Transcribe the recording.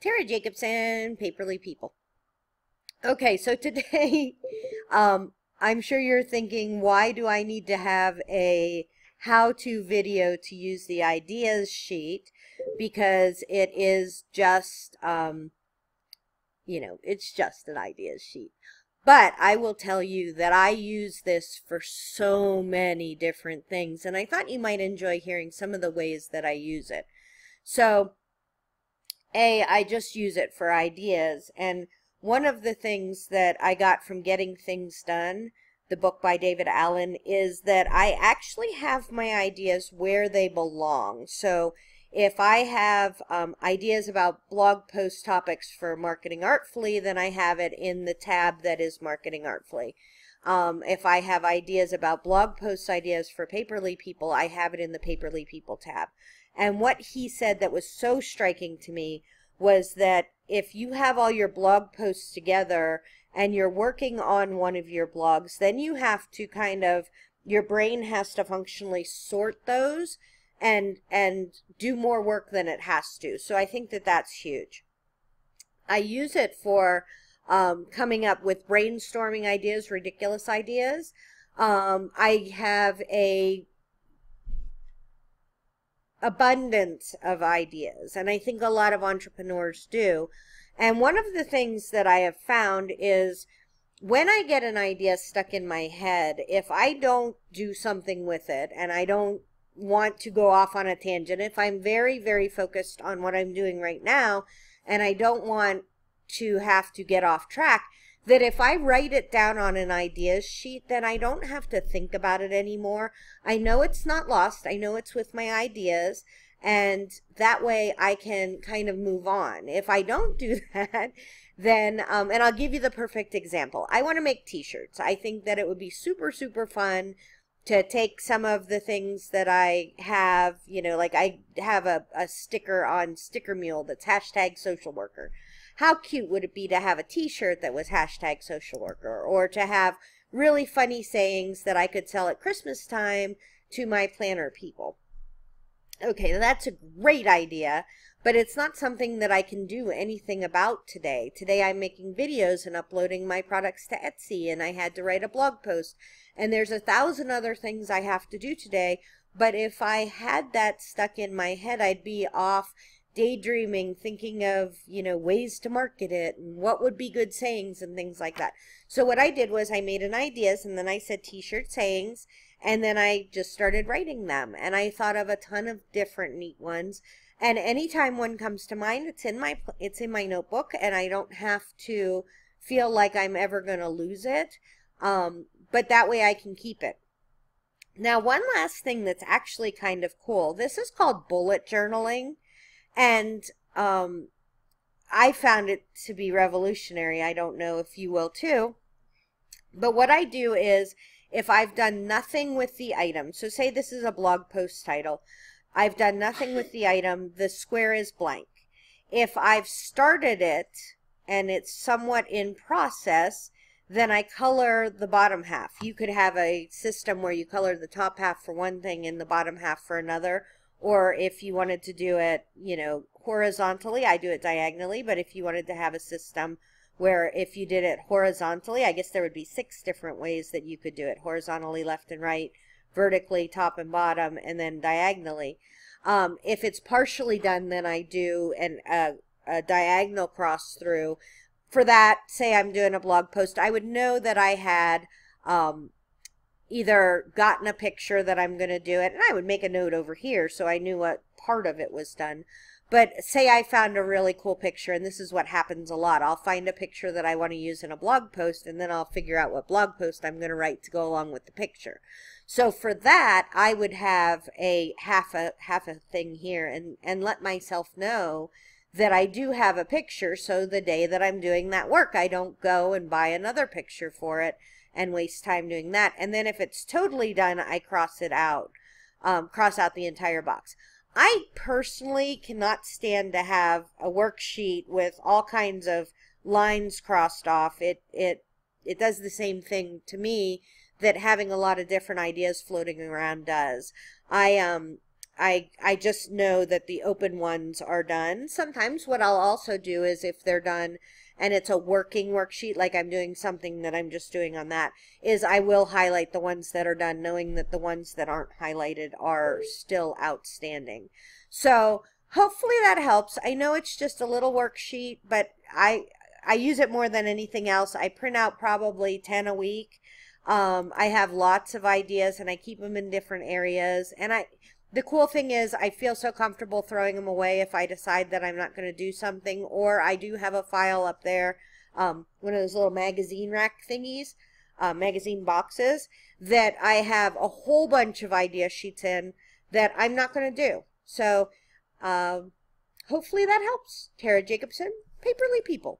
Tara Jacobson, Paperly People. Okay, so today, I'm sure you're thinking, why do I need to have a how-to video to use the ideas sheet? Because it is just, it's just an ideas sheet. But I will tell you that I use this for so many different things, and I thought you might enjoy hearing some of the ways that I use it. So, I just use it for ideas, and one of the things that I got from Getting Things Done, the book by David Allen, is that I actually have my ideas where they belong. So if I have ideas about blog post topics for Marketing Artfully, then I have it in the tab that is Marketing Artfully. If I have ideas about blog post ideas for Paperly People, I have it in the Paperly People tab. And what he said that was so striking to me was that if you have all your blog posts together and you're working on one of your blogs, then you have to your brain has to functionally sort those and do more work than it has to. So I think that that's huge. I use it for coming up with brainstorming ideas, ridiculous ideas. I have a abundance of ideas, and I think a lot of entrepreneurs do. And one of the things that I have found is when I get an idea stuck in my head, if I don't do something with it and I don't want to go off on a tangent, if I'm very, very focused on what I'm doing right now and I don't want to have to get off track, that if I write it down on an ideas sheet, then I don't have to think about it anymore. I know it's not lost. I know it's with my ideas, and that way I can kind of move on. If I don't do that, then, and I'll give you the perfect example. I want to make t-shirts. I think that it would be super, super fun to take some of the things that I have, like I have a sticker on Sticker Mule that's hashtag social worker. How cute would it be to have a t-shirt that was hashtag social worker, or to have really funny sayings that I could sell at Christmas time to my planner people? Okay, that's a great idea, but it's not something that I can do anything about today. Today I'm making videos and uploading my products to Etsy, and I had to write a blog post, and there's 1,000 other things I have to do today. But if I had that stuck in my head, I'd be off daydreaming, thinking of, ways to market it and what would be good sayings and things like that. So what I did was I made an ideas, and then I said t-shirt sayings, and then I just started writing them, and I thought of a ton of different neat ones. And anytime one comes to mind, it's in my notebook, and I don't have to feel like I'm ever going to lose it. But that way I can keep it. Now, one last thing that's actually kind of cool. This is called bullet journaling. And I found it to be revolutionary. I don't know if you will too. But what I do is, if I've done nothing with the item, so say this is a blog post title, I've done nothing with the item, the square is blank. If I've started it and it's somewhat in process, then I color the bottom half. You could have a system where you color the top half for one thing and the bottom half for another. Or if you wanted to do it, horizontally, I do it diagonally. But if you wanted to have a system where if you did it horizontally, I guess there would be 6 different ways that you could do it. Horizontally, left and right, vertically, top and bottom, and then diagonally. If it's partially done, then I do a diagonal cross through. For that, say I'm doing a blog post, I would know that I had either gotten a picture that I'm going to do it, and I would make a note over here so I knew what part of it was done. But say I found a really cool picture, and this is what happens a lot. I'll find a picture that I want to use in a blog post, and then I'll figure out what blog post I'm going to write to go along with the picture. So for that, I would have a half a thing here and let myself know that I do have a picture, so the day that I'm doing that work, I don't go and buy another picture for it and waste time doing that. And then if it's totally done, I cross it out, cross out the entire box. I personally cannot stand to have a worksheet with all kinds of lines crossed off. It does the same thing to me that having a lot of different ideas floating around does. I just know that the open ones are done. Sometimes what I'll also do is if they're done and it's a working worksheet, like I'm doing something that I'm just doing on that, is I will highlight the ones that are done, knowing that the ones that aren't highlighted are still outstanding. So hopefully that helps. I know it's just a little worksheet, but I use it more than anything else. I print out probably 10 a week. I have lots of ideas and I keep them in different areas. And the cool thing is I feel so comfortable throwing them away if I decide that I'm not going to do something, or I do have a file up there, one of those little magazine rack thingies, magazine boxes, that I have a whole bunch of idea sheets in that I'm not going to do. So hopefully that helps. Tara Jacobson, Paperly People.